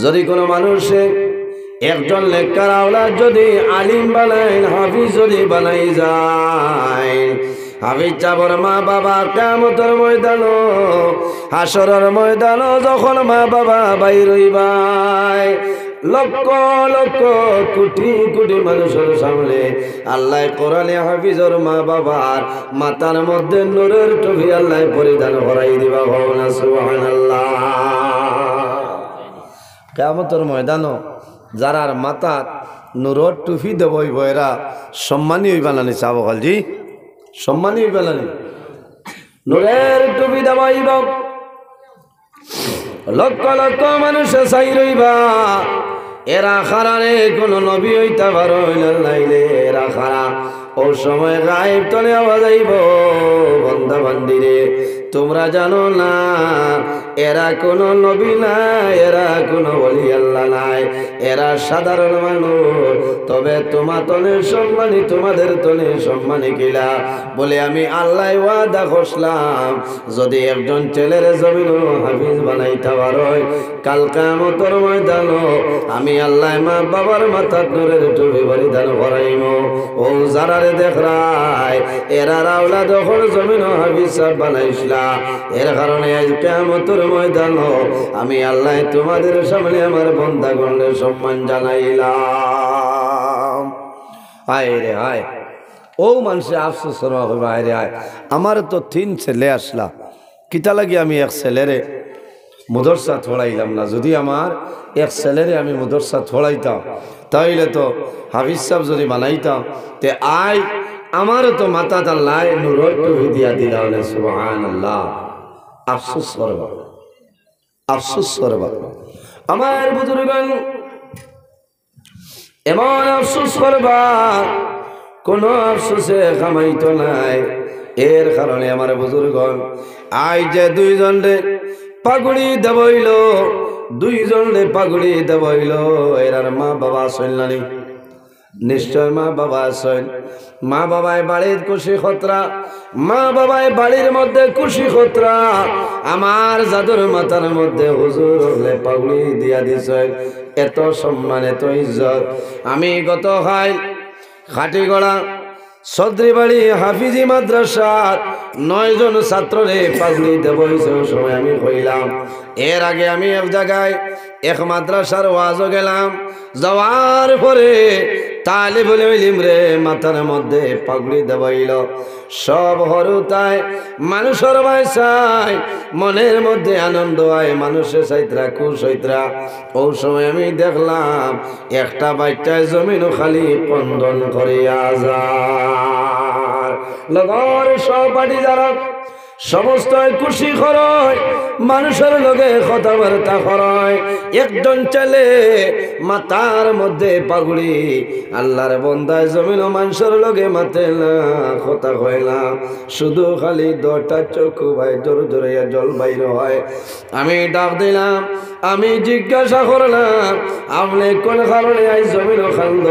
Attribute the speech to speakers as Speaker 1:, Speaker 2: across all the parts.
Speaker 1: যদি কোনো মানুষে একজন লেখার আওলাদ যদি আলিম বানায়, হাফিজ যদি বানাই যায়, হাফিজ চাবর মা বাবা কিয়ামতের ময়দানো, হাসরের ময়দানো যখন মা বাবা বাইর হইবাই, লক্ষ লক্ষ কোটি কোটি মানুষের সামনে আল্লাহ কোরআনে হাফিজর মা বাবার মাথার মধ্যে নূরের টুপি আল্লাহ পরিধান করাই দিবা। না সুবহানাল্লাহ। কিয়ামতের ময়দানো যারার মাথার নূরের টুপি দেবই বয়রা সম্মানী হইবা না চাব খালজি, সম্মানী হইবা না, নূরের টুপি দেবাইব, লক্ষ লক্ষ মানুষে চাই রইবা। এরা খারারে কোন নবী হইতে পারো নাইলে এরা খারা ও সময় গায়েব তলে আওয়াজ আইব, বন্দা বান্দিরে তোমরা জানো না এরা কোন নবী নাই, এরা কোন ওলি আল্লাহ নাই, এরা সাধারণ মানুষ, তবে তোমার তলে সম্মানী, তোমাদের তলে সম্মানী কিলা বলে আমি আল্লাহ ওয়াদা করলাম, যদি একজন ছেলের জমিন হাফিজ বানাইতে পারো কাল কিয়ামতের ময়দানো আমি আল্লাহ মা বাবার মাথার নূরের টুপি পরিধান করাইব। ও যারারে দেখরাই এরা আওলাদ যখন জমিন হাফিজ বানাইছিলা, এর কারণে আজ কিয়ামতের ময়দানো আমি আল্লাহ তোমাদের সামনে আমার বান্দাগণের সম্মান জানাইলাম। আয় রে আয়, ও মানুষে আফসোস করবা হইবা, আয় রে আয় আমার তো 3 ছেলে আসলা, কিতা লাগি আমি এক ছেলেরে মদরসা থোড়াইলাম না। যদি আমার এক ছেলেরে আমি মদরসা থোড়াইতাম তাইলে তো হাফিজ সাহেব যদি বানাইতাম তে আয় আমারও তো মাথা আল্লাহ নূরের টুপি দিয়া দিলা। সুবহানাল্লাহ। আফসোস করবা, আফসোস করবা আমার বুজুর্গণ, এমন আফসোস করবা কোন আফসোসে কামাইতো নাই। এর কারণে আমার বুজুর্গণ আই যে 2 জনে পাগুড়ি দেবইল, 2 জনে পাগুড়ি দেবইল, এরার মা বাবা শুনলানি, নিশ্চয় মা বাবা আছেন। মা বাবায় বাড়ির খুশি খতরা, মা বাবায় বাড়ির মধ্যে খুশি খতরা, আমার জাদুর মাথার মধ্যে হুজুর হলে পাগড়ি দিয়া দিছেন, এত সম্মান এত ইজ্জত। আমি গত খাই খাটিগড়া সদরি বাড়ি হাফিজি মাদ্রাসার 9 জন ছাত্ররে পাগড়ি দেব সময় আমি কইলাম। এর আগে আমি এক জায়গায় এক মাদ্রাসার ওয়াজও গেলাম, যাওয়ার পরে তালিবুল ইলম রে মাথার মধ্যে পাগড়ি দেবাইল। সব হরুতায় মানুষের বাইসায় মনের মধ্যে আনন্দ হয়, মানুষের সাইত্রা খুশ হইত্রা। ও সময় আমি দেখলাম একটা বাচ্চায় জমিন খালি কন্দন করিয়া যায়, লগর সব বাড়ি যারা সমস্ত খুশি করয়, মানুষের লগে কথাবার্তা করয়। একজন ছেলে মাথার মধ্যে পাগড়ি, আল্লাহর বন্দায় জমিন মানুষের লগে মাতে না, কথা কয় না, শুধু খালি 2টা চক্ষু ভাই জোর জোরে জল বাইর হয়। আমি ডাক দিলাম, আমি জিজ্ঞাসা করলাম আপনি কোন কারণে আজ জমিন খান্দ?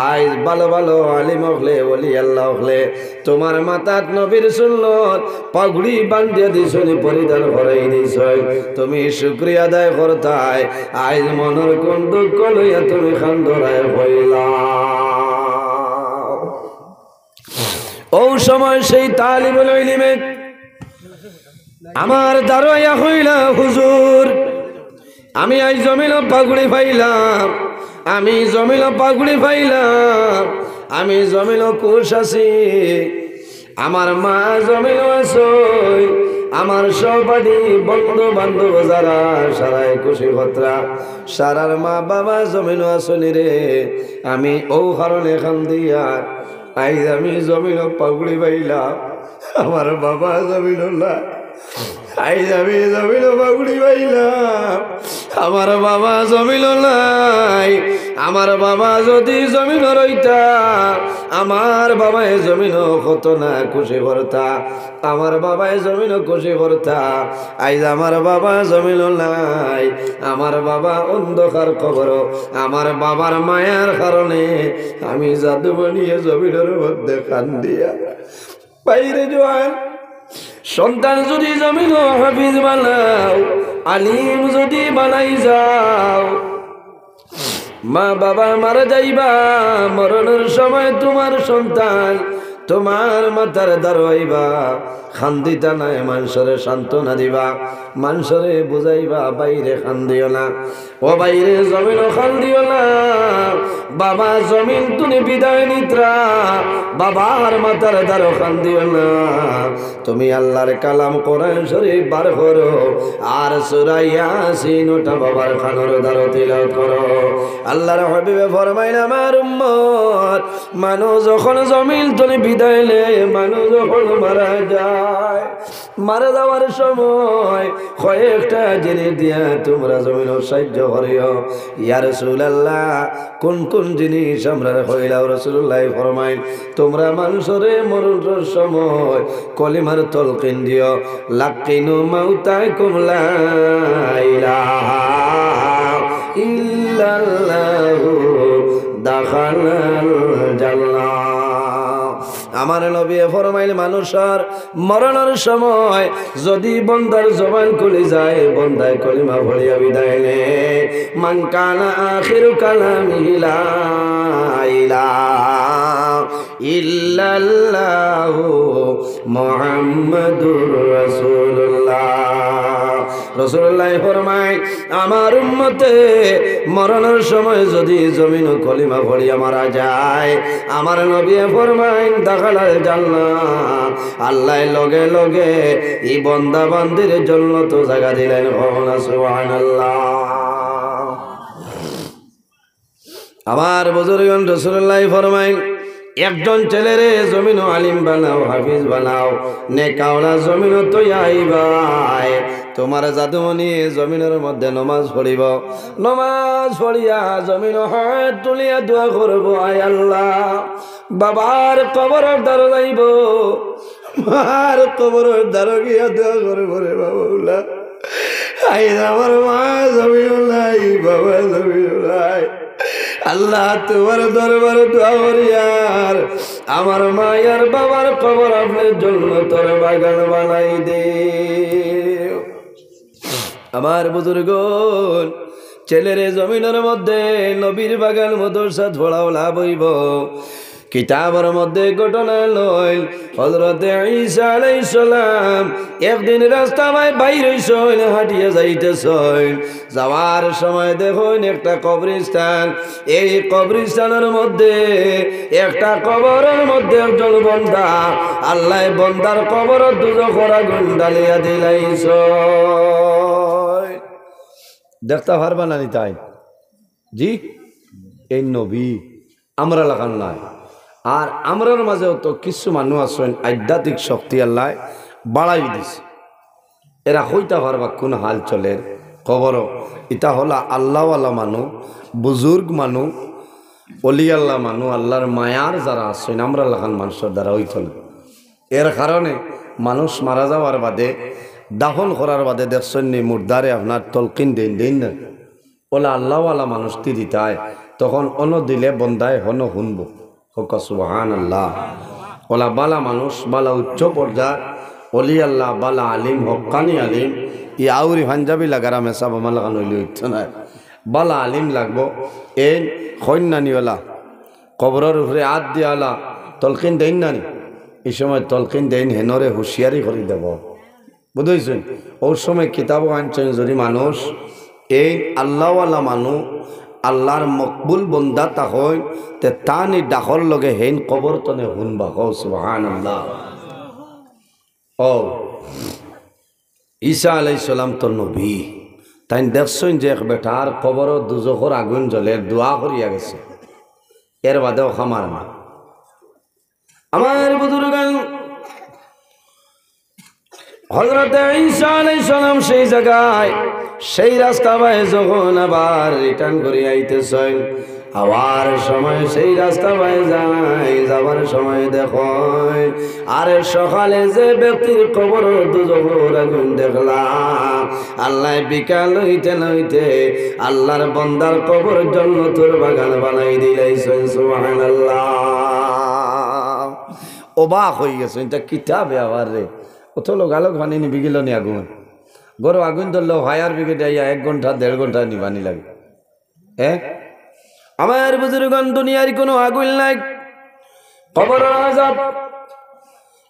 Speaker 1: আজ ভালো ভালো আলিম হলে ওলি আল্লাহ হলে তোমার মাথাত নবীর সুন্নত পাগড়ি বান্ধিয়ে দিছ, পরিধান করাই দিছ, তুমি শুকরিয়া আদায় করতাই, আজ মনের কোন দুঃখ লইয়া তুমি খান্দরায় হইলা। ও সময় সেই তালিবুল ইলমে আমার দাঁড়াইয়া হইলা, হুজুর আমি আজ জমিন পাগড়ি পাইলাম, আমি জমিন পাগড়ি পাইলাম, আমি জমিন খুশ আছি, আমার মা জমিন আসই, আমার সবাই বন্ধু বান্ধব যারা সারাই খুশি খতরা, সারার মা বাবা জমিন আসনি রে। আমি ও কারণে খান দিয়া আইজ আমি জমিন পাগড়ি পাইলাম, আমার বাবা জমিন না, আইজ আমি জমিন পাগড়ি পাইলাম, আমার বাবা জমিন নাই। আমার বাবা যদি জমিন রইতা, আমার বাবায় জমিন কত না খুশি করতা, আমার বাবায় জমিন খুশি করতা। আইজ আমার বাবা জমিন নাই, আমার বাবা অন্ধকার কবর, আমার বাবার মায়ার কারণে আমি জাদু বানিয়ে জমিনের মধ্যে কান্দিয়া বাইরে জোয়ান। সন্তান যদি জমিন হাফিজ বানাও, আলিম যদি বানাই যাও, মা বাবা মারা যাইবা, মরণের সময় তোমার সন্তান তোমার মাথার দাঁড়াইবা, খান্দিতা নাই, মানুষরে সান্ত্বনা দিবা, মানুষরে বুঝাইবা বাইরে খান্দিও না, ও বাইরে জমিনও খান্দিও না। বাবা জমিন তুমি বিদায় নিত্রা, বাবার মাথার দ্বারও খান্দিও না। তুমি আল্লাহর কালাম কোরআন শরীফ বার করো, আর সূরা ইয়াসিন ওটা বাবার খানোর দ্বারও তিলাওয়াত করো। আল্লাহর হাবিবে ফরমাইন, আমার উম্মত, মানুষ যখন জমিন তুমি বিদায় নেয়, মানুষ যখন মারা যায়, মারা যাওয়ার সময় কয়েকটা জিনিস দিয়া তোমরা জমিন সাহায্য করিও। ইয়া রাসূলুল্লাহ, কোন কোন জিনিস আমরা হইলাও? রাসূলুল্লাহ ফরমাইন, তোমরা মানুষরে মরণের সময় কলিমার তলকিন দিও, লাকিনু মাউতাকুম লা ইলাহা ইল্লাল্লাহু দাখালাল জান্নাহ। আমার নবী ফরমাইল, মানুষের মরণের সময় যদি বন্দার জবান খুলে যায়, বন্দায় কলিমা পড়িয়া বিদায় নে, মান কানা আখিরু কালামিহি লা ইলাহা ইল্লাল্লাহু মুহাম্মাদুর রাসূলুল্লাহ। রাসূলুল্লাহ ফরমায়, আমার উম্মতে মরণের সময় যদি জমিন কলিমা পড়িয়া মারা যায়, আমার নবী ফরমায় দাখালাল জান্নাহ। আল্লাহ লগে লগে এই বান্দা বান্দির জন্য তো জায়গা দিলেন। সুবহানাল্লাহ। আমার বুজুর্গগণ, রাসূলুল্লাহ ফরমায়, একজন ছেলেরে জমিন আলিম বানাও, হাফিজ বানাও, নেকাওয়ালা জমিন তো আইবাই। তোমার জাদুমণি জমিনের মধ্যে নমাজ পড়িব, নমাজ পড়িয়া জমিন হাত তুলিয়া দোয়া করব, আয় আল্লাহ, বাবার কবরের দ্বারে যাইব, মার কবরের দ্বারে গিয়া দোয়া করব, রে বাবুলা, আই আমার মা জমিন নাই, বাবা জমিন নাই, আল্লাহ তোমার দরবারে দোয়া করি, আর আমার মায়ের বাবার কবর আপনার জন্য তোর বাগান বানাই দে। আমার বুজুর্গগণ, ছেলেরে জমিনের মধ্যে নবীর বাগান মাদ্রাসা ধোড়াও লাভ হইব। কিতাবের মধ্যে ঘটনা লয়, হযরত ঈসা আলাইহিস সালাম একদিন রাস্তায় বাইর হইছেন, হাঁটিয়ে যাইতেছেন, যাওয়ার সময় দেখুন একটা কবরস্থান। এই কবরস্থানের মধ্যে একটা কবরের মধ্যে একজন বান্দা, আল্লাহ বান্দার কবর দুজখরা গুন্ডালিয়া দিলাইছ। দেখতে পারবা না তাই? জি, এই নবী আমরা লাগান নাই। আর আমরার মাঝেও তো কিছু মানুষ আছেন আধ্যাত্মিক শক্তি আল্লাহ বাড়াই দিছে, এরা হইতে পারবা কোন হাল চলের খবর। এটা হলা আল্লাহওয়ালা মানুষ, বুজুর্গ মানুষ, অলি আল্লাহ মানুষ, আল্লাহর মায়ার যারা আছেন আমরা লাগান মানুষের দ্বারা হইত না। এর কারণে মানুষ মারা যাওয়ার বাদে, দাফন করার বাদে দেখছেন নি মুর্দারে আপনার তলকিন দেন না, ওলা আল্লাহওয়ালা মানুষ দিতায়, তখন অন দিলে বন্দায় হন শুনব। হোক সুবহানাল্লাহ। ওলা বালা মানুষ, বালা উচ্চ পর্যায় অলি আল্লাহ, বালা আলিম, হক্কানি আলিম, ই আউরি পাঞ্জাবি লাগারা মেসা বামা লাগানো হইলে হইতো না। বালা আলিম লাগবো, এই কন্যানিওয়ালা কবরের উপরে হাত দিয়ালা তলকিন দেন নানি, এই সময় তলকিন দেন হেনরে হুঁশিয়ারি করে দেব, বুঝেছেন? ওর সময় কিতাবও আনছেন, যদি মানুষ এই আল্লাহওয়ালা মানুষ আল্লাহর মকবুল বন্দা তা হয়, তে তানি ডাকর লগে হেন কবর তনে শুনবা। সুবহানাল্লাহ। ও ঈসা আলাইহিস সালাম তো নবী, তাই দেখছেন যে এক বেটার কবর দুজখর আগুন জ্বলে দোয়া করিয়া গেছে, এর বাদেও খামার না। আমার বুজুর্গান, হযরত ঈসা আলাইহিস সালাম সেই জায়গায়, সেই রাস্তা বায়ে যখন আবার রিটার্ন করে আইতেছেন, আবার সময় সেই রাস্তা বায়ে যায়, যাবার সময় দেখেন আরে সকালে যে ব্যক্তির কবর দুজখর আগুন দেখলাম, আল্লাহ বিকাল হইতে নইতে আল্লাহর বান্দার কবর জান্নাতের বাগান বানাই দিলাইছেন। সুবহানাল্লাহ। অবাক হয়ে গেছেন, এটা কিতাবে আবার রে, কত লোক আলোক বানিয়ে নিবি গেল নি আগুন, গরু আগুন ধরলেও ফায়ার ব্রিগেড আইয়া 1 ঘন্টা 1.5 ঘন্টা নিবানি লাগে। আমার বুজুর্গণ, দুনিয়ার কোনো আগুন নাই, কবরের আযাব।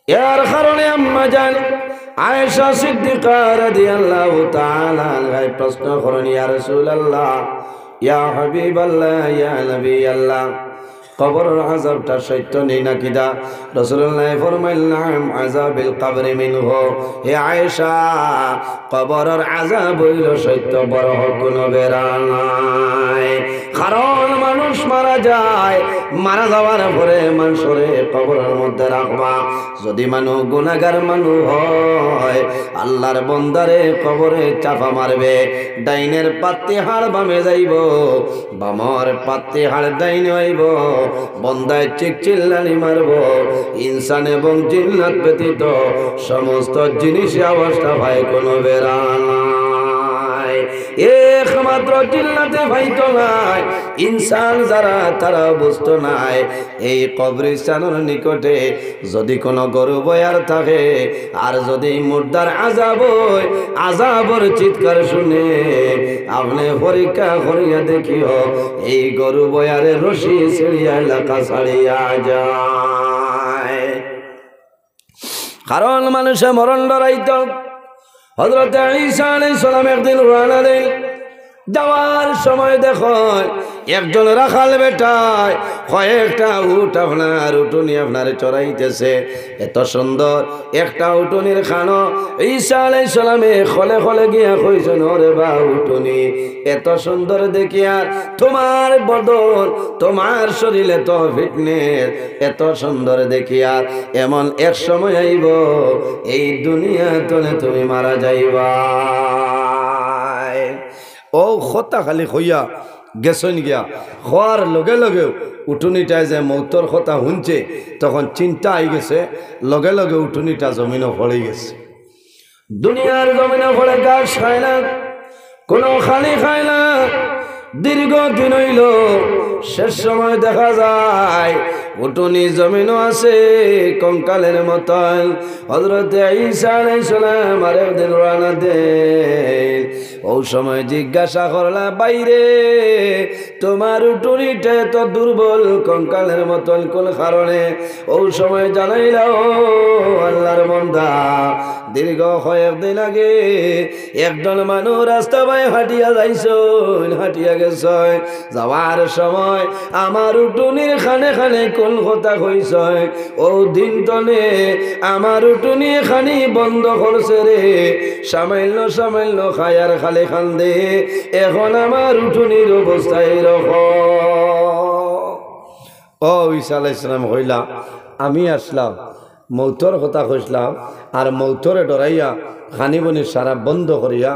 Speaker 1: এর কারণে আম্মা জান আয়েশা সিদ্দিকা রাদিয়াল্লাহু তাআলা আনহা প্রশ্ন করেন, ইয়া রাসূলুল্লাহ, ইয়া হাবিবাল্লাহ, ইয়া নবিয়াল্লাহ, কবরের আযাবটা সত্য নেই নাকি? দা রাসূলুল্লাহ ফরমাইলেন, আযাবিল কবরি মিনহু। হে আয়েশা, কবরের আযাব হইল সত্য, বড় কোনো বেরা নাই। কারণ মানুষ মারা যায়, মারা যাওয়ার পরে মানুষরে কবরের মধ্যে রাখবা। যদি মানুষ গুনাহগার মানুষ হয়, আল্লাহর বন্দারে কবরে চাপা মারবে। ডাইনের পাত্তি হাড় বামে যাইব, বামর পাত্তি হাড় ডাইনে হইব। বন্দায় চিল্লানি মারব। ইনসান এবং জিন্নাত ব্যতীত সমস্ত জিনিসের অবস্থা ভাই কোনো বেরা নাই। একমাত্র জিন্নাতে ভাইতো নাই, ইনসান যারা তারা বুঝতো নাই। এই কবরস্থানের নিকটে যদি কোনো গরু বয়ার থাকে, আর যদি মুর্দার আযাব হয়, আযাবর চিৎকার শুনে আপনি পরীক্ষা করিয়া দেখিও, এই গরু বয়ারে রশি ছিড়িয়া এলাকা ছাড়িয়া যায়। কারণ মানুষে মরণ ডরাইত। হযরত ঈসা আলাইহিস সালাম একদিন রওনা দেন, যাওয়ার সময় দেখো একজন রাখাল বেটায় কয়েকটা উট আপনার উটুনি আপনারে চড়াইতেছে। এত সুন্দর একটা উটুনির খানো ঈসা আলাইহিস সালামে খলে খলে গিয়া কইছেন, ওরে বা উটুনি, এত সুন্দর দেখিয়া তোমার বদন, তোমার শরীরে তো ফিটনেস, এত সুন্দর দেখিয়া এমন এক সময় আইব এই দুনিয়া তলে তুমি মারা যাইবা। ও কথা খালি হইয়া গেছন গিয়া হওয়ার লগে লগে উঠুনিটায় যে মৌতর কথা শুনছে, তখন চিন্তা আই গেছে, লগে লগে উঠুনিটা জমিনও পড়ে গেছে। দুনিয়ার জমিনও পড়ে ঘাস খায় না, কোনো খালি খায় না। দীর্ঘ দিন হইল, শেষ সময় দেখা যায় উটুনি জমিনও আছে কঙ্কালের মতন। হযরত ঈসা আলাইহিস সালাম আরেকদিন রওনা দেন। ও সময় জিজ্ঞাসা করলা, বাইরে তোমার উটুনিটা তো দুর্বল কঙ্কালের মতন কোন কারণে? ও সময় জানাইলা, ও আল্লাহর বান্দা, দীর্ঘ কয়েকদিন আগে একজন মানুষ রাস্তা বাই হাঁটিয়া যাইছন, হাঁটিয়া গেছ, যাওয়ার সময় আমার উটুনির খানে খানে কোন কথা কইছ, ও দিন তলে আমার উটুনি খানি বন্ধ করছে রে, সামান্য সামান্য খায়ার খালে খান দে, এখন আমার উঠুনির অবস্থা এরকম। ও ঈসা আলাইহিস সালাম কইলা, আমি আসলাম মৌতর কথা কইলাম, আর মৌতরে ডরাইয়া খানিবনি সারা বন্ধ করিয়া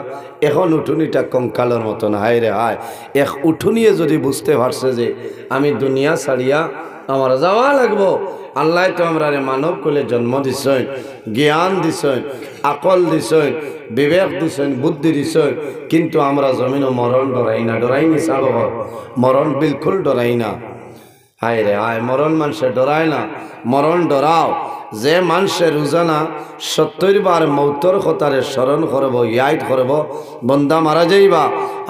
Speaker 1: এখন উঠুনিটা কঙ্কালের মতন। হায় রে হায়, এক উঠুনিয়ে যদি বুঝতে পারছে যে আমি দুনিয়া ছাড়িয়া আমার যাওয়া লাগবো। আল্লাহ তো আমরা মানব কুলে জন্ম দিছেন, জ্ঞান দিছেন, আকল দিছেন, বিবেক দিছেন, বুদ্ধি দিছেন, কিন্তু আমরা জমিনও মরণ ডরাই না। ডরাইনি সাব মরণ বিলকুল ডরাই না। হায় রে হায়, মরণ মানুষে ডরায় না, মরণ ডরাও। যে মানুষের রোজানা 70 বার মৌতর কথারে স্মরণ করব, ইয়াদ করব, বন্দা মারা যাইবা,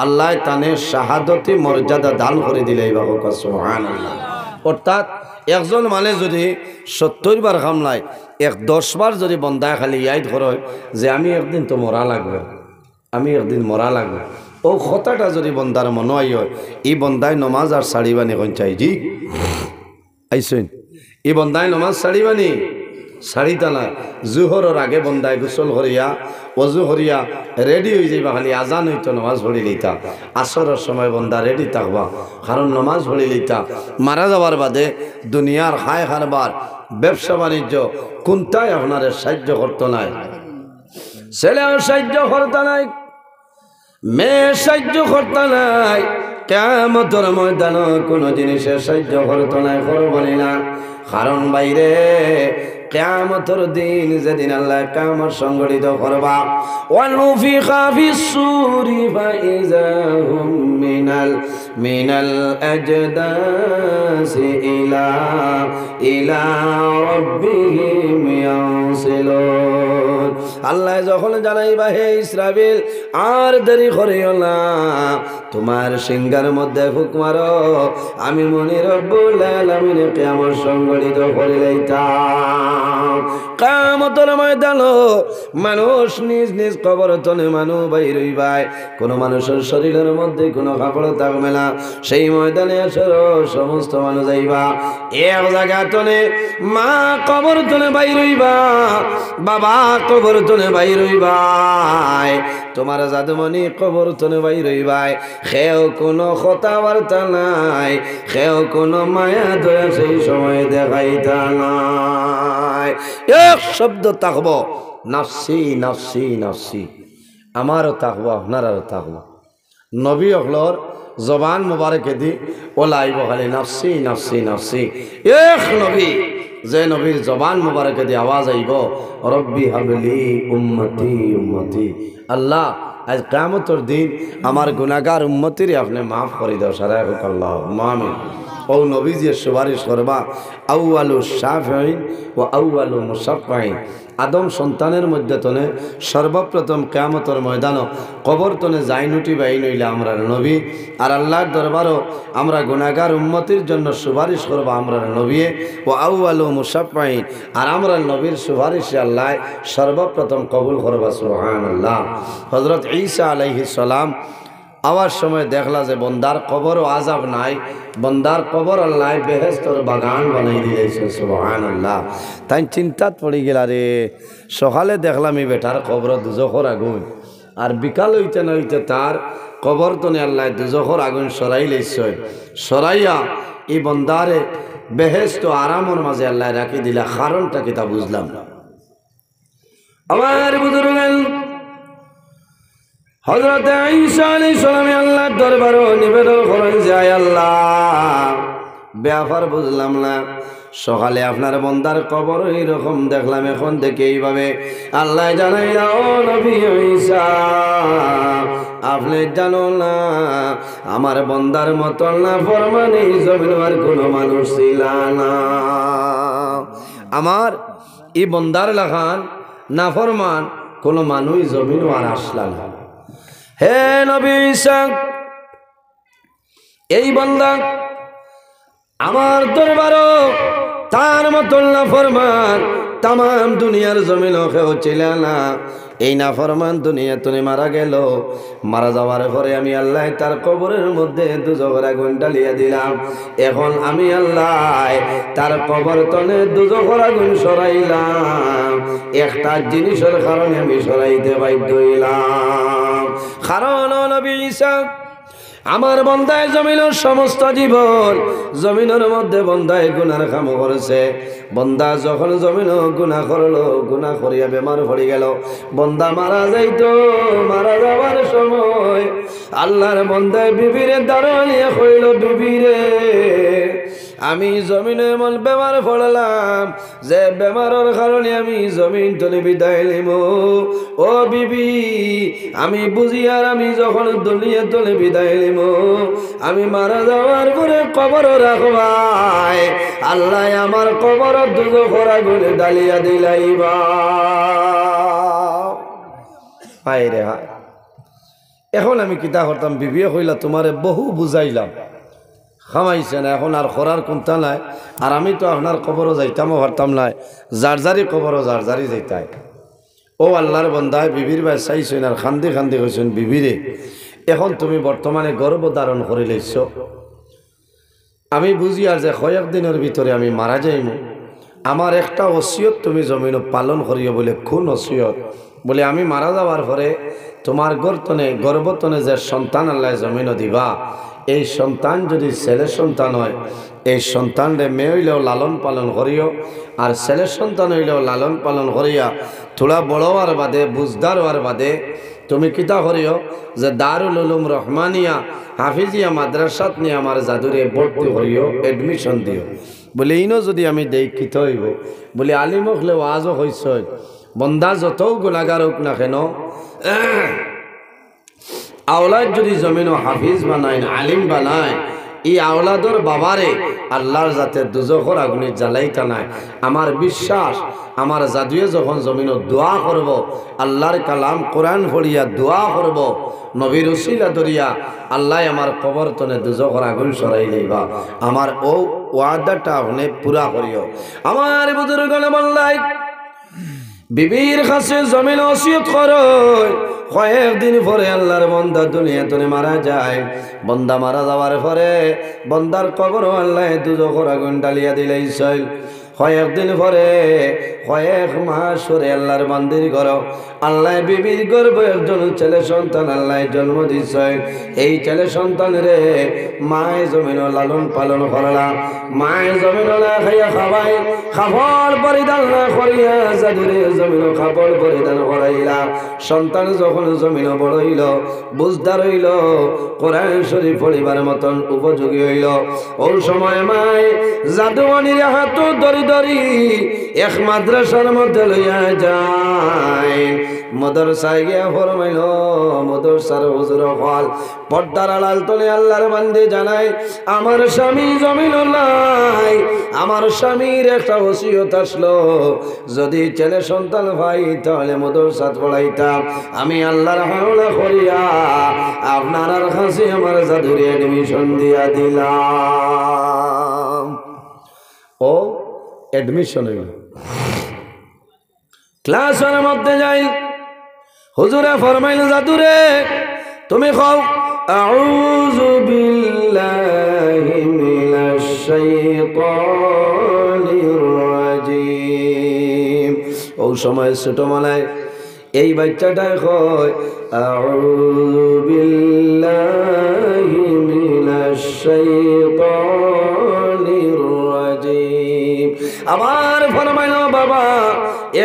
Speaker 1: আল্লাহ তানে শাহাদতি মর্যাদা দান করে দিলেই বাবা সুবহানাল্লাহ। অর্থাৎ একজন মানে যদি 70 বার কামলায় 10 বার যদি বন্দায় খালি ইয়াদ করে যে আমি একদিন তো মরা লাগবে, আমি একদিন মরা লাগবে, ও কথাটা যদি বন্দার মনে হয়, এই বন্দায় নমাজ আর ছাড়িবানি কোন চাই জি আইসেন, এই বন্দায় নমাজ ছাড়িবানি ছাড়িতা না। জুহরের আগে বন্দায় গোসল করিয়া অজু করিয়া রেডি হয়ে যাইবা, খালি আজান হইতো নমাজ পড়ি লইতা। আসরের সময় বন্দা রেডি থাকবা, কারণ নমাজ পড়ি লইতা। মারা যাবার বাদে দুনিয়ার খায় খারবার ব্যবসা বাণিজ্য কোনটাই আপনার সাহায্য করতো নাই, ছেলেও সাহায্য করতো নাই, মেয়ে সাহায্য করতো নাই, কিয়ামতের ময়দানে কোনো জিনিসের সাহায্য করতো নাই, করবনি না। কারণ বাইরে কিয়ামতের দিন যেদিন আল্লাহ কিয়ামত সংগঠিত করবা, ওয়ানুফিখা ফিস-সূরি ফাইযা হুম মিনাল আজদাসি ইলা রাব্বিহিম ইয়ানসিলুন। আল্লাহ যখন জানাইবা হে ইসরাফিল আর দেরি করিও না, তোমার সিংহার মধ্যে ফুক মারো, আমি মনি রব্বুল আলামিন কিয়ামত সংগঠিত করে লইতাম। কিয়ামতের ময়দানে মানুষ নিজ নিজ কবরতনে মানুষ বাইর হইবাই, কোন মানুষের শরীরের মধ্যে কোনো কাপড় থাকবে না। সেই ময়দানে আসলে সমস্ত মানুষ যাইবা, এক জায়গাতনে মা কবরতনে বাইর হইবা, বাবা কবরতনে বাইর হইবাই, তোমার জাদুমণি কবরতনে বাইর হইবাই। খেও কোনো কথাবার্তা নাই, খেও কোনো মায়া দয়া সেই সময় দেখাইতা নাই। এক শব্দ থাকবো, নাফসি নাফসি নাফসি, আমারও থাকবো আপনারও থাকবো। নবী অকলর জবান মুবারকে দি ওলাইব খালি নাফসি নাফসি নাফসি। এক নবী যে নবীর জবান মুবারকে দি আওয়াজ আইব রব্বি হাবলি উম্মতি উম্মতি, আল্লাহ আজ কিয়ামতের দিন আমার গুনাহগার উম্মতির আপনি মাফ করে দাও সারা হোক আল্লাহ আমিন। ও নবীজি সুপারিশ করবা আউয়ালু শাফিঈন ও আউয়ালু মুশাফফিঈন, আদম সন্তানের মধ্যে তনে সর্বপ্রথম কিয়ামতের ময়দান কবর তনে যাই নুটি বাই নইলে আমরা নবী, আর আল্লাহর দরবারও আমরা গুনাহগার উম্মতির জন্য সুপারিশ করবো আমরা নবী। ও আউয়ালু মুশাফফিঈন, আর আমরা নবীর সুপারিশে আল্লাহ সর্বপ্রথম কবুল করবা সুবহানাল্লাহ। হযরত ঈসা আলাইহিস সালাম আওয়ার সময় দেখলা যে বন্দার কবরও আযাব নাই, বন্দার কবর আল্লাহ বেহেশতের বাগান বানাই দিয়েছে সুবহানাল্লাহ। তাই চিন্তাত পড়ে গেল, রে সকালে দেখলাম এই বেটার কবর দুজখর আগুন, আর বিকাল হইতে না হইতে তার কবর তনে আল্লাহ দুজখর আগুন সরাই লইছে, সরাইয়া এই বন্দারে বেহেশত আরামের মাঝে আল্লাহ রাখি দিলা। কারণটা কি তা বুঝলাম না। আমার বুজুর্গ হযরত ঈসা আলাইহিস সালাম আল্লাহর দরবারে নিবেদন করেন যে আয় আল্লাহ, ব্যাপার বুঝলাম না, সকালে আপনার বন্দার কবর এইরকম দেখলাম, এখন থেকে এইভাবে আল্লাহ জানাই না ও নবী ঈসা, আপনি জানো না আমার বন্দার মতন না ফরমানি জমিন আর কোনো মানুষ ছিল না, আমার এই বন্দার লাখান না ফরমান কোনো মানুষ জমিন আর আসলা না। হে নবী ঈসা, এই বান্দা আমার দরবারও তার মতন নাফরমান তাম দুনিয়ার জমিন কেউ ছিল না। এই নাফরমান দুনিয়া তুমি মারা গেল, মারা যাওয়ার পরে আমি আল্লাহ তার কবরের মধ্যে দুজখের আগুন ঢালিয়া দিলাম। এখন আমি আল্লাহ তার কবর তনে দুজখের আগুন সরাইলাম, একটা জিনিসের কারণে আমি সরাইতে বাধ্য হইলাম। কারণ নবী ঈসা আমার বন্দায় জমিনের সমস্ত জীবন জমিনের মধ্যে বন্দায় গুনার কাম করেছে। বন্দা যখন জমিন গুনাহ করলো, গুনাহ করিয়া বেমার পড়ে গেল, বন্দা মারা যাইতো, মারা যাওয়ার সময় আল্লাহর বন্দায় বিবিরে দাঁড়ানিয়া কইল, বিবিরে আমি জমিনে এমন বেমার পড়লাম যে বেমারের কারণে আমি জমিন তলে বিদায় নিব। ও বিবি আমি বুঝি, আর আমি যখন দুনিয়া তলে বিদায় নিব, আমি মারা যাওয়ার পরে কবর রাখবাই, আল্লাহ আমার কবর দুজখের আগুনে ডালিয়া দিলাইবা। হায় রে হায়, এখন আমি কিতা করতাম, বিবিয়ে কইলা তোমারে বহু বুঝাইলাম, খামাইছে না, এখন আর খরার কোনটা নাই, আর আমি তো আপনার কবরও যাইতামও পারতাম নাই, যার যারি কবরও যার যারি যাইতাই। ও আল্লাহর বন্দায় বিবির বাই চাইছেন আর খান্দি খান্দি কইছেন, বিবিরে এখন তুমি বর্তমানে গর্ভ ধারণ করে লইছ, আমি বুঝি আর যে কয়েক দিনের ভিতরে আমি মারা যাইম, আমার একটা ওসিয়ত তুমি জমিন পালন করিও। বলে কোন ওসিয়ত? বলে আমি মারা যাওয়ার পরে তোমার গর্ভতনে যে সন্তান আল্লাহ জমিন দিবা, এই সন্তান যদি ছেলে সন্তান হয়, এই সন্তানরে মেয়ে হইলেও লালন পালন করিও, আর ছেলে সন্তান হইলেও লালন পালন করিয়া থোড়া বড় হওয়ার বাদে বুঝদার হওয়ার বাদে তুমি কিতা করিও যে দারুল উলুম রহমানিয়া হাফিজিয়া মাদ্রাসাত নিয়ে আমার জাদুরে ভর্তি করিও, এডমিশন দিও। বলে ইনো যদি আমি দেই কিত হইব? বলে আলিম হলে ওয়াজও হইস, বন্দা যত গুণাগার হোক না কেন, আওলাদ যদি জমিন হাফিজ বানায়, আলিম বানায়, এই আওলাদর বাবারে আল্লাহর যাতে দুজখর আগুনে জ্বালাইতা নাই। আমার বিশ্বাস আমার জাদুয়ে যখন জমিন দোয়া করব, আল্লাহর কালাম কোরআন পড়িয়া দোয়া করব, নবীর উসিলা দরিয়া আল্লাহ আমার কবর তনে দুজখর আগুন সরাই দিবা। আমার ও ওয়াদাটা আপনি পুরা করিও। আমার বুজুর্গণে বললাই বিবির কাছে জমিন ওসিয়ত করো। কয়েকদিন পরে আল্লাহর বন্দা দুনিয়াতে মারা যায়। বন্দা মারা যাওয়ার পরে বন্দার কবর আল্লাহ দুজখর আগুন ডালিয়া দিলেইছিল। কয়েকদিন পরে কয়েক মাস পরে আল্লাহর বান্দির ঘর আল্লাহ বিবির গর্ভ একজন ছেলে সন্তান আল্লাহ জন্ম দিছে। এই ছেলে সন্তানের মায় জমিন লালন পালন করলা। মায় জমিন খাইয়া খাবাই, খাবার পরিধান না করিয়া জাদুরে জমিন খাবার পরিধান করাইলা। সন্তান যখন জমিন বড় হইল, বুঝদার হইল, কোরআন শরীফ পড়িবার মতন উপযোগী হইল, ওই সময় মায় জাদুমণির হাত ধরি ধরি এক মাদ্রাসার মধ্যে লইয়া যায়। মাদ্রাসায় গিয়া ফরমাইল, মাদ্রাসার হুজুর হল পর্দার আড়াল তলে আল্লাহর বান্দে জানাই, আমার স্বামী জমিন নাই, আমার স্বামীর একটা ওসিয়ত আসলো, যদি ছেলে সন্তান ভাই তাহলে মাদ্রাসাত পড়াইতাম। আমি আল্লাহর হাওলা করিয়া আপনার কাছে আমার জাদুরে এডমিশন দিয়া দিলাম। ও এডমিশন হইল। ক্লাসের মধ্যে যাই, হুজুরে ফরমাইল জাদুরে তুমি খাও আউযু বিল্লাহি মিনাশ শাইতানির রাজিম। ও সময় ছোট মলায় এই বাচ্চাটাই কয় আউযু বিল্লাহি মিনাশ শাইতানির রাজিম। আবার ফরমাইল বাবা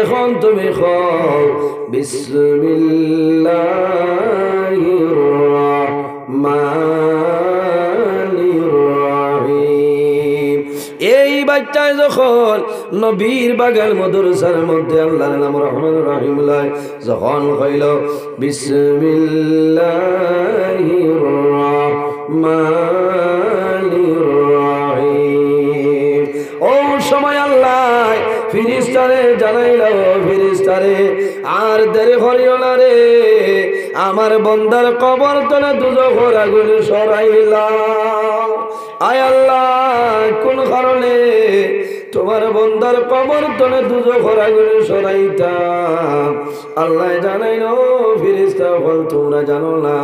Speaker 1: এখন তুমি খাও বিসমিল্লাহির রাহমানির রাহিম। এই বাচ্চায় যখন নবীর বাগান মাদ্রাসার মধ্যে আল্লাহর নাম রহমান রহিম লয় যখন কইল বিসমিল্লাহির রাহমানির রাহিম, ও সময় আল্লাহ ফিরিস্তারে জানাইল, ফিরিস্তারে আর দেরি করিও না রে, আমার বন্দার কবর তলে দুজখর আগুন সরাইলা। আয় আল্লাহ কোন কারণে তোমার বন্দার কবর তলে দুজখর আগুন সরাইতাম? আল্লাহ জানাইল ফিরিস্তা হল তোমরা জানো না,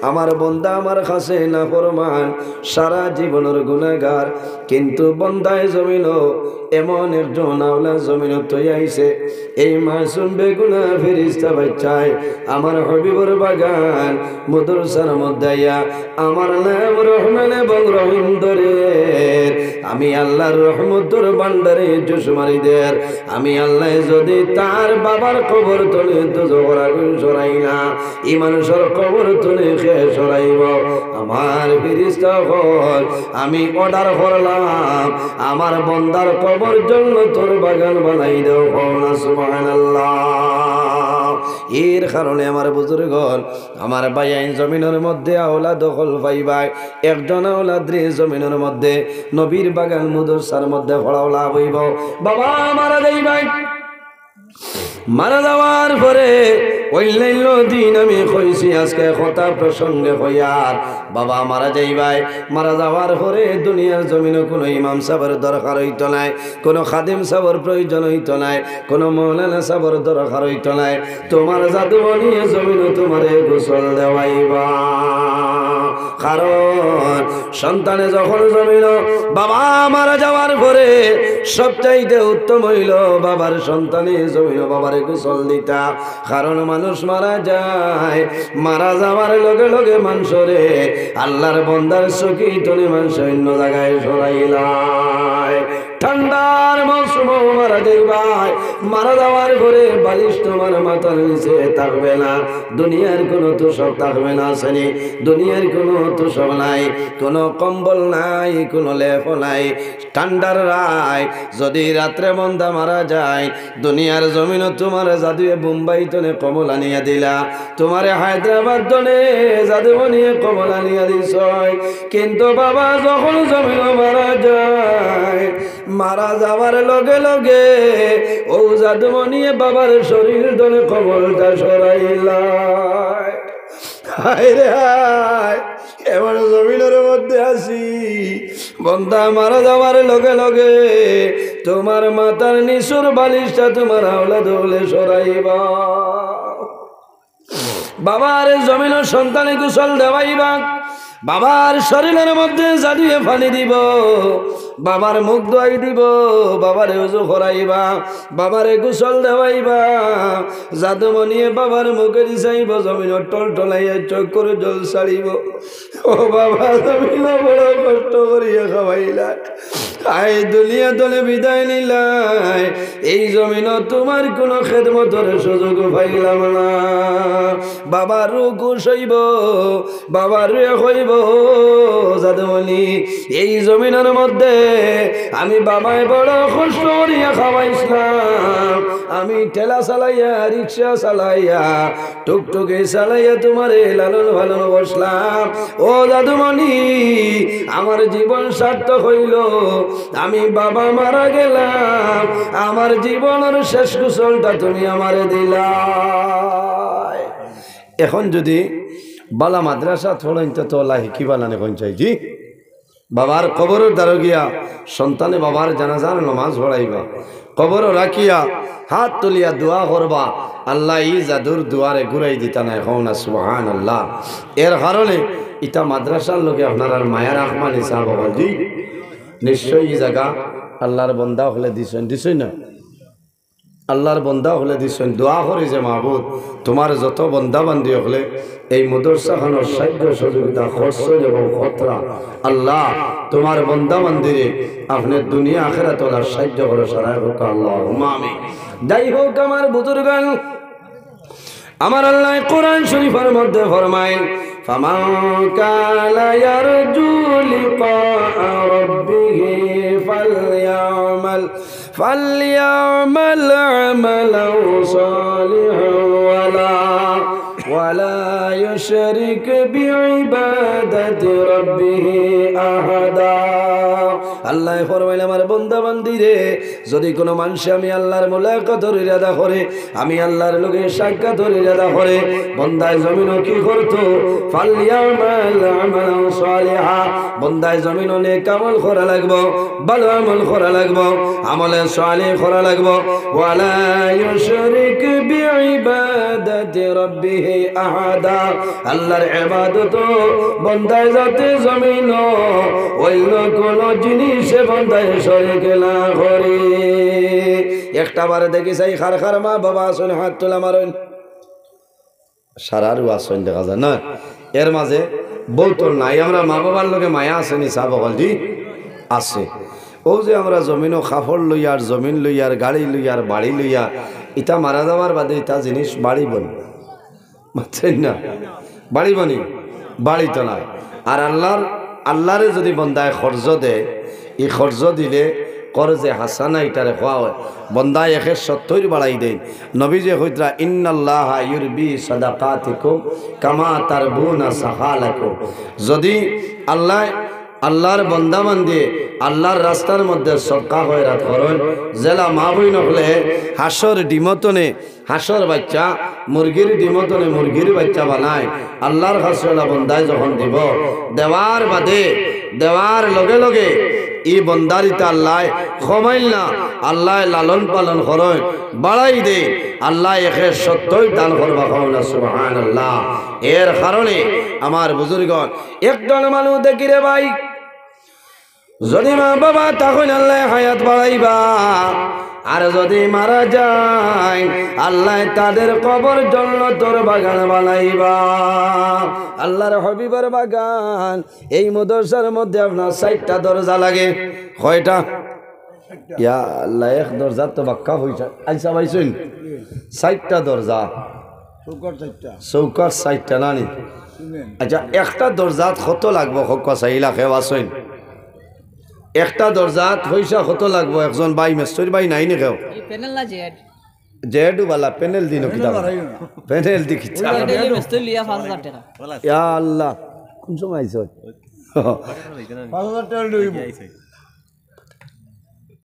Speaker 1: আমার বন্দা আমার কাছে না ফরমান, সারা জীবনের গুনাহগার, কিন্তু বন্দায় জমিন এমন একজন আওলা জমিন তৈ আইছে, এই মাসুম বেগুনা ফিরিস্তা বাচ্চায় আমার হবিবর বাগান মাদ্রাসার মধ্যে আইয়া আমার নাম রহমান এবং রহিম ধরে আমি আল্লাহর রহমতের ভান্ডারে জুসমারিদের আমি আল্লাহ যদি তার বাবার কবর তলে দুজখর আগুন সরাই না, এই মানুষের কবর তলে কে সরাইব? আমার ফিরিস্তা হল আমি অর্ডার করলাম আমার বন্দার কবর জন্য তোর বাগান বানাই দাও। সুবহানাল্লাহ। এর কারণে আমার বুজুর্গণ আমার বাইন জমিনের মধ্যে আওলাদ দখল পাইবাই, একজন আওলাদ রে জমিনের মধ্যে নবীর বাগান মাদ্রাসার মধ্যে পড়াওলা হইব। বাবা মারা যাইবাই, মারা যাওয়ার পরে অন্যান্য দিন আমি কইছি আজকে কথা প্রসঙ্গে হইয়ার বাবা মারা যাইবাই, মারা যাওয়ার পরে দুনিয়ার জমিনে কোনো ইমাম সাহেবের দরকার হইতো নাই, কোনো খাদিম সাহেবের প্রয়োজন হইতো নাই, কোনো মৌলানা সাহেবের দরকার হইতো নাই, তোমার জাদু নিয়ে জমিনে তোমারে গোসল দেওয়াইবা। কারণ সন্তানে যখন জমিল বাবা মারা যাওয়ার পরে সবচাইতে উত্তম হইল বাবার সন্তানে জমিল বাবারে গোসল দিতা। কারণ মানুষ মারা যায়, মারা যাওয়ার লগে লগে মানুষরে আল্লাহর বন্দার চকি তনে মানুষ অন্য জায়গায় সরাইলায়। ঠান্ডার মৌসুম মারা যাইবাই, মারা যাওয়ার পরে বালিশ তোমার মাথার নিচে থাকবে না, দুনিয়ার কোনো তোষক থাকবে না, শ্রেণী দুনিয়ার কোনো তোষক নাই, কোনো কম্বল নাই, কোনো লেপ নাই, ঠান্ডার রায় যদি রাত্রে বন্ধা মারা যায় দুনিয়ার জমিন তোমার জাদুয়ে বোম্বাই তনে কমল আনিয়া দিলা তোমারে হায়দ্রাবাদ তনে জাদু বানিয়ে কমল আনিয়া দিছ কিন্তু বাবা যখন জমিন মারা যায় মারা যাওয়ার লগে লগে ও জাদু বানিয়ে বাবার শরীর তনে কমলটা সরাইলা হায় রে হায় এবার জমিনের মধ্যে আসি বন্ধা মারা যাওয়ার লগে লগে তোমার মাথার নিশুর বালিশটা তোমার হাওলা দৌলে সরাইবা বাবার জমিনের সন্তানে গোসল দেওয়াইবা বাবার শরীরের মধ্যে জাদুয়ে পানি দিব বাবার মুখ ধোয়াই দিব বাবারে উজু করাইবা বাবারে গোসল দেওয়াইবা জাদু মনিয়ে বাবার মুখে দিছাইব জমিনের টল টলাইয়া চোখ করে জল ছাড়িব ও বাবা জমিন বড় কষ্ট করিয়া খাওয়াইলা আই দুনিয়া দলে বিদায় নিলাই এই জমিন তোমার কোনো খেদমতের সুযোগ পাইলাম না বাবার রূপ হইব বাবার রে হইব জাদুমণি এই জমিনের মধ্যে আমি বাবায় বড় কষ্ট করিয়া খাওয়াইছিলাম আমি ঠেলা চালাইয়া রিক্সা চালাইয়া টুকটুকে চালাইয়া তোমারে লালন ভালন বসলাম ও জাদুমণি আমার জীবন সার্থক হইল আমি বাবা মারা গেলাম আমার জীবনের শেষ কুশলটা তুমি আমারে দিলা এখন যদি বালা মাদ্রাসা থোড়াইন তো লাহি কি বানানে কোন চাইছি বাবার কবরের দ্বারা গিয়া সন্তানে বাবার জানাজার নামাজ পড়াইবা কবর রাখিয়া হাত তুলিয়া দোয়া করবা আল্লাহ ই জাদুর দুয়ারে ঘুরাই দিতা না এখন না সুবহানাল্লাহ এর কারণে ইটা মাদ্রাসার লোকে আপনার মায়ের আহমান হিসাব জি নিশ্চয়ই এই জায়গা আল্লাহর বন্দা হলে দিছই না আল্লাহর বন্দা হলে দিছেন দোয়া করে যে মাহবুদ তোমার যত বন্দা বান্দি হলে এই মাদ্রাসাখানোর সাহায্য সহযোগিতা খরচ এবং খতরা আল্লাহ তোমার বন্দা বান্দিরে আপনি দুনিয়া আখিরাত ওলার সাহায্য করে সারায় হোক আল্লাহুম্মা আমিন যাই হোক আমার বুজুর্গান আমার আল্লাহ কোরআন শরীফের মধ্যে ফরমায় ফামান কানা ইয়ারজু লিকা রাব্বিহি فليعمل عملا صالحا ولا يشرك بعبادة ربه أحدا আল্লাহ ফরমাইল আমার বান্দা বান্দিরে যদি কোনো মানুষ আমি আল্লাহর মুলাকাতের ইরাদা করে আমি আল্লাহর লগে সাক্ষাতের ইরাদা করে বান্দায় জমিনও কি করত ফালইয়ামাল আমালান সালিহা বান্দায় জমিনও নেক আমল করা লাগবে ভালো আমল করা লাগবে আমলে সালিহ করা লাগবে ওয়ালা ইউশরিক বিইবাদাতি রাব্বিহি আহাদা আল্লাহর ইবাদত বান্দায় যাতে জমিনও অন্য কোনো জিনিসে বান্দায় শরীক না করে একটা বারে দেখি চাই খার খার মা বাবা আসুন হাত তোলা মারেন সারারও আসুন দেখা যায় না এর মাঝে বলতোর নাই আমরা মা বাবার লোকে মায়া আসেনি চা বকল জি আছে ও যে আমরা জমিনও কাপড় লইয়ার জমিন লইয়ার গাড়ি লইয়ার বাড়ি লইয়া ইটা মারা যাওয়ার বাদে ইটা জিনিস বাড়ি বনি বুঝছেন না বাড়ি বনি বাড়ি তো নয় আর আল্লাহরে যদি বন্দায় খরচ দেয় এই খরচ দিলে করজে হাসানা ইটারে খোয়া হয় বন্দায় 170 বাড়াই দেন নবীজি কইতরা ইন্নাল্লাহা ইউরবি সাদাকাতিকুম কামা তারবুনা সাহালাকুম যদি আল্লাহর বন্দা বান্দি আল্লাহর রাস্তার মধ্যে সদকা খয়রাত করেন জেলা মা বইন হলে হাঁসর ডিমতনে হাঁসর বাচ্চা মুরগির ডিমতনে মুরগির বাচ্চা বানায় আল্লাহর হাসলা বন্দায় যখন দিব দেওয়ার বাদে দেওয়ার লগে লগে ই বন্দারিতা আল্লাহ কমাইল না আল্লাহ লালন পালন করেন বাড়াই দে আল্লাহ 170 দান করবা কওনা সুবহানাল্লাহ এর কারণে আমার বুজুর্গণ একজন মানুষ দেখি রে ভাই যদি মা বাবা তখন আল্লাহ হায়াত বাড়াইবা আর যদি মারা যায় আল্লাহ তাদের কবর জান্নাতের বাগান বানাইবা আল্লাহর হাবিবের বাগান এই মাদ্রাসার মধ্যে আপনার 60টা দরজা লাগে কয়টা ইয়া আল্লাহ এক দরজা তো বাক্কা হইছে আইসা ভাইছুন 60টা দরজা চৌকার 60টা নানি আচ্ছা একটা দরজাত কত লাগবে হক চাইলা খেওয়াছুন একটা দরজাত পয়সা কত লাগবো একজন ভাই মেস্তরি ভাই নাই নি কেউ
Speaker 2: এই প্যানেল না জেড
Speaker 1: জেডু বালা প্যানেল দিন কিতাব প্যানেল দি কিতাব
Speaker 2: জেড মেস্তুল লিয়া 5000 টাকা
Speaker 1: ইয়া আল্লাহ কোন সময় আইছো
Speaker 3: 5,000 টাকা লইব